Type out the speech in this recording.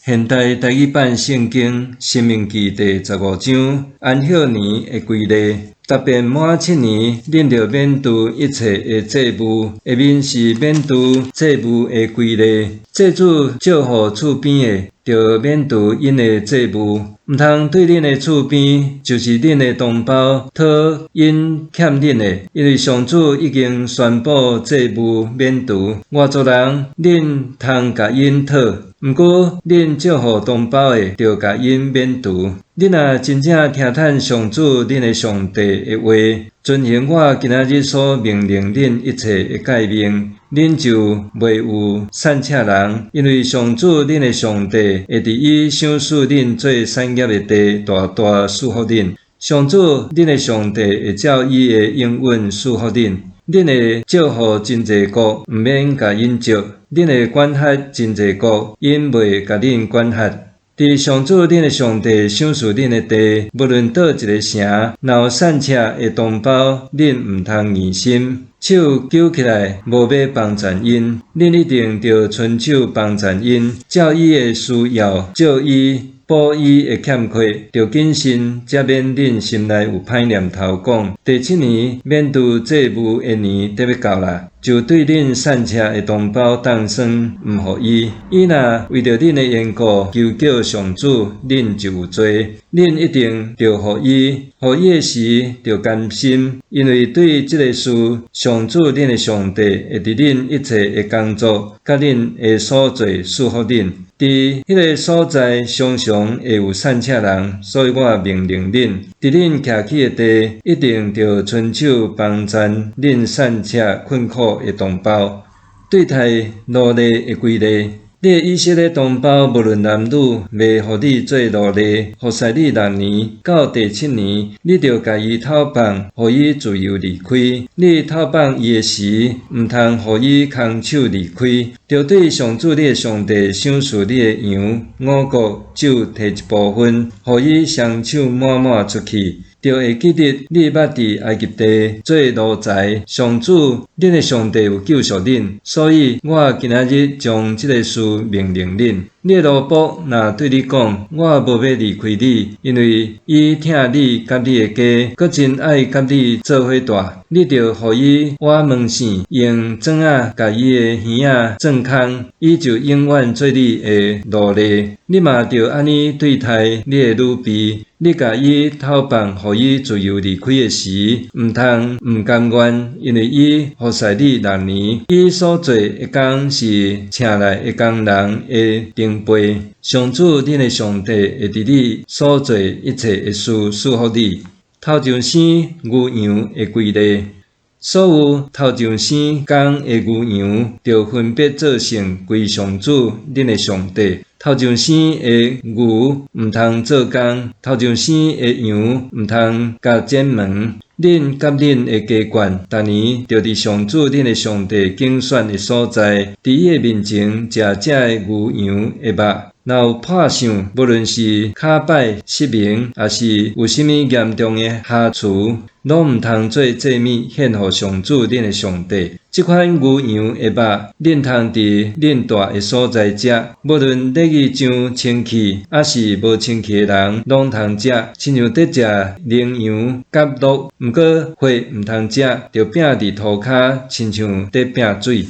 现代台语版圣经《申命记》第15章安息年的规例。答辩满7年，恁着免除一切的祭物，下面是免除祭物的规例。祭主照互厝边的，着免除因的祭物，毋通对恁的厝边，就是恁的同胞，讨因欠恁的，因为上主已经宣布祭物免除。外族人，恁通甲因讨。毋过，恁照互同胞的，着甲因免除。恁若真正听趁上主恁的上帝的话，遵行我今仔日所命令恁一切的诫命，恁就袂有散赤人，因为上主恁的上帝会伫伊赏赐恁做产业的地大大赐福恁。上主恁的上帝会照伊的应允赐福恁。恁会照互真济国，毋免甲因招；恁会管辖真济国，因袂甲恁管辖。伫上主恁的上帝赏赐恁的地，无论倒一个城，若有散赤的同胞，恁毋通疑心，手举起来，无要帮赞因，恁一定着伸手帮赞因，照伊的需要，照伊补伊的欠缺，着谨慎，才免恁心内有歹念头，讲第7年免除祭物的年得要到啦，就对恁散赤的同胞当算毋互伊。伊若为着恁的缘故求叫上主，恁就有罪，恁一定着互伊的时着甘心，因为对这个事，上主恁的上帝会伫恁一切的工作，甲恁的所做赐福恁。伫迄个所在，常常会有散赤人，所以我命令恁，伫恁徛起的地，一定着伸手帮赞恁散赤困苦的同胞。对待奴隶的规例，你的以色列同胞无论男女，袂互你做奴隶，服侍你6年，到第7年，你着甲伊讨放，互伊自由离开。你讨放伊的时，毋通互伊空手离开，着对上主你的上帝赏赐你的羊、五穀、酒摕一部分，互伊双手满满出去。就会记得你捌伫埃及地做奴才，上主恁的上帝有救赎恁，所以我今仔日将这个事命令恁。你的奴仆若对你讲，我无要离开你，因为伊疼你甲你的家，搁真爱甲你做伙住，你着互伊挖门线，用钻仔甲伊的耳仔钻空，伊就永远做你的奴隶。你嘛着安尼对待你的女婢。你甲伊讨放，互伊自由离开的时，毋通毋甘愿，因为伊服侍你6年，伊所做的工是请来的工人的顶辈。上主恁的上帝会伫你所做一切的事赐福你。头上生牛羊的规例，所有头上生公的牛羊，着分别做成归上主恁的上帝。头上生的牛毋通做工，头上生的羊毋通甲剪毛。恁甲恁的家眷，逐年着伫上主恁的上帝竞选的所在，伫伊的面前食这的牛羊的肉。若有破相，无论是骹摆失明，还是有啥物严重的瑕疵，拢毋通做祭物献互上主恁的上帝。这款牛羊的肉，恁通伫恁住的所在食，无论礼仪上清气，还是无清气的人，拢通食。亲像得食羚羊、甲鹿，毋过血毋通食，着摒伫涂骹，亲像得摒水。